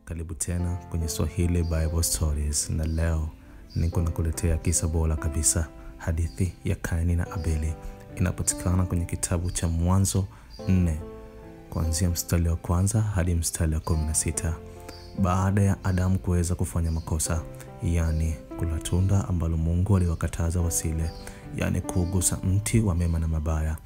Karibu tena kwenye Swahili Bible Stories, na leo niko nakuletea kisa bora kabisa, hadithi ya Kaini na Abeli. Inapatikana kwenye kitabu cha Mwanzo 4 kuanzia mstari wa 1 hadi mstari wa 16. Baada ya Adamu kuweza kufanya makosa, yani kula tunda ambalo Mungu aliwakataza wasile, yani kugusa mti wa mema na mabaya,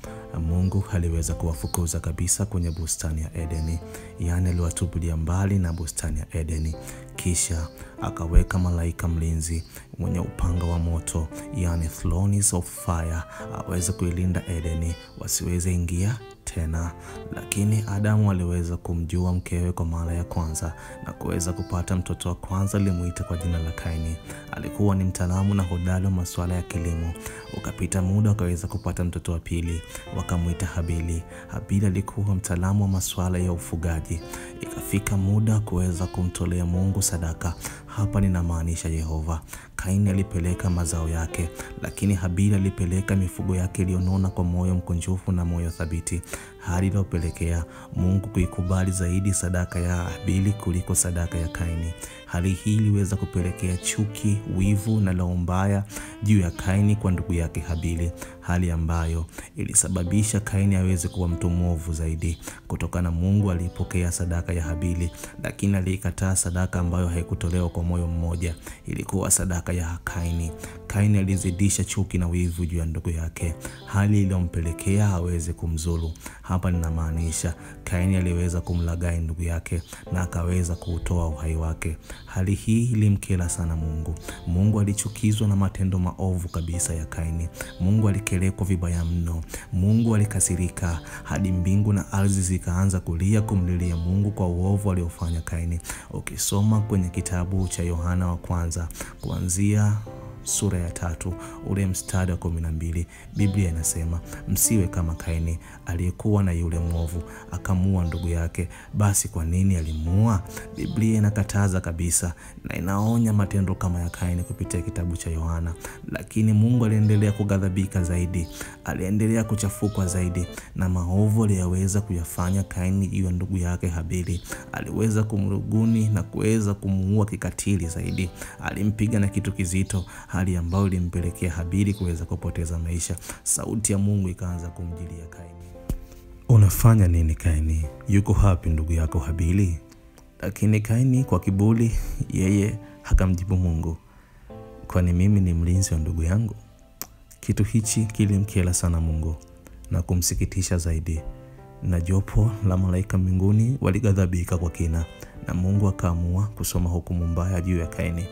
Mungu aliweza kuwafukuza kabisa kwenye bustani ya Edeni, yani aliwatupilia mbali na bustani ya Edeni. Kisha akaweka malaika mlinzi mwenye upanga wa moto, yani thrones of fire, aweze kuilinda Edeni wasiweze ingia tena. Lakini Adamu aliweza kumjua mkewe kwa mara ya kwanza na kuweza kupata mtoto wa kwanza, alimuita kwa jina la Kaini. Alikuwa ni mtaalamu na hodari wa masuala ya kilimo. Ukapita muda akaweza kupata mtoto wa pili, wakamuita Habili. Habili alikuwa mtaalamu wa masuala ya ufugaji. Ikafika muda kuweza kumtolea Mungu sadaka. Hapa ninamaanisha Yehova. Kaini alipeleka mazao yake, lakini Habili alipeleka mifugo yake iliyonona kwa moyo mkunjufu na moyo thabiti, hali iliyopelekea Mungu kuikubali zaidi sadaka ya Habili kuliko sadaka ya Kaini. Hali hii iliweza kupelekea chuki, wivu na roho mbaya juu ya Kaini kwa ndugu yake Habili, hali ambayo ilisababisha Kaini aweze kuwa mtu mwovu zaidi. Kutokana Mungu alipokea sadaka ya Habili, lakini alikataa sadaka ambayo haikutolewa kwa moyo mmoja, ilikuwa sadaka ya Kaini. Kaini alizidisha chuki na wivu juu ya ndugu yake, hali iliyompelekea aweze kumzulu. Hapa ninamaanisha Kaini aliweza kumlaghai ndugu yake na akaweza kuutoa uhai wake. Hali hii ilimkera sana Mungu. Mungu alichukizwa na matendo maovu kabisa ya Kaini. Mungu alikelekwa vibaya mno. Mungu alikasirika hadi mbingu na ardhi zikaanza kulia kumlilia Mungu kwa uovu aliofanya Kaini. Ukisoma kwenye kitabu cha Yohana wa kwanza kuanzia sura ya 3 ule mstari wa 12, Biblia inasema, msiwe kama Kaini aliyekuwa na yule mwovu akamuua ndugu yake. Basi kwa nini alimuua? Biblia inakataza kabisa na inaonya matendo kama ya Kaini kupitia kitabu cha Yohana. Lakini Mungu aliendelea kughadhabika zaidi, aliendelea kuchafukwa zaidi na maovu aliyoweza kuyafanya Kaini juu ya ndugu yake Habili. Aliweza kumruguni na kuweza kumuua kikatili zaidi. Alimpiga na kitu kizito, hali ambayo ilimpelekea Habili kuweza kupoteza maisha. Sauti ya Mungu ikaanza kumjilia Kaini. Unafanya nini Kaini? Yuko hapi ndugu yako Habili? Lakini Kaini kwa kiburi, yeye hakamjibu Mungu, kwani mimi ni mlinzi wa ndugu yangu? Kitu hichi kilimkera sana Mungu na kumsikitisha zaidi, na jopo la malaika mbinguni walighadhabika kwa kina, na Mungu akaamua kusoma hukumu mbaya juu ya Kaini.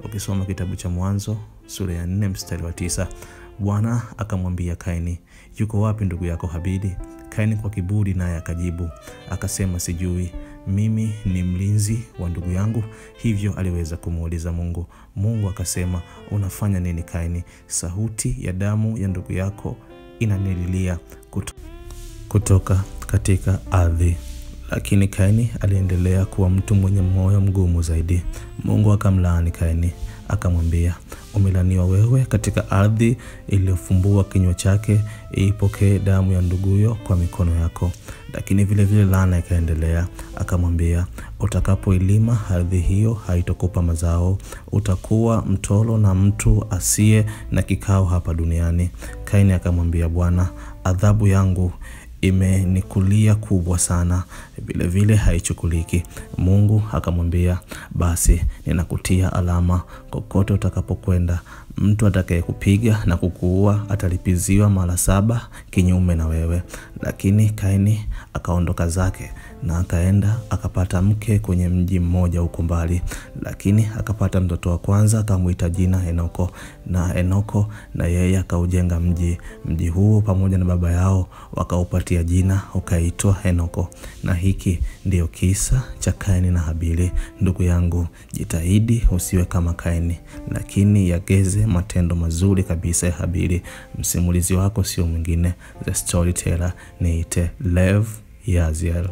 Ukisoma kitabu cha Mwanzo sura ya 4 mstari wa 9, Bwana akamwambia Kaini, yuko wapi ndugu yako Habili? Kaini kwa kiburi naye akajibu akasema, sijui, mimi ni mlinzi wa ndugu yangu. Hivyo aliweza kumuuliza Mungu. Mungu akasema, unafanya nini Kaini? Sauti ya damu ya ndugu yako inanililia kutoka katika ardhi. Lakini Kaini aliendelea kuwa mtu mwenye moyo mgumu zaidi. Mungu akamlaani Kaini, akamwambia, umelaniwa wewe katika ardhi iliyofumbua kinywa chake, ipokee damu ya nduguyo kwa mikono yako. Lakini vile vile laana ikaendelea, akamwambia, utakapoilima ardhi hiyo haitokupa mazao, utakuwa mtolo na mtu asiye na kikao hapa duniani. Kaini akamwambia Bwana, adhabu yangu imenikulia kubwa sana, vile vile haichukuliki. Mungu akamwambia, basi ninakutia alama kokote utakapokwenda. Mtu atakayekupiga na kukuua atalipiziwa mara 7 kinyume na wewe. Lakini Kaini akaondoka zake na akaenda akapata mke kwenye mji mmoja huko mbali. Lakini akapata mtoto wa kwanza, akamuita jina Enoko, na Enoko na yeye akaujenga mji huo pamoja na baba yao, wakaupatia jina ukaitwa Enoko. Na hiki ndio kisa cha Kaini na Habili. Ndugu yangu, jitahidi usiwe kama Kaini, lakini yageze matendo mazuri kabisa ya Habili. Msimulizi wako sio mwingine, the storyteller, niite Lev Yaziel.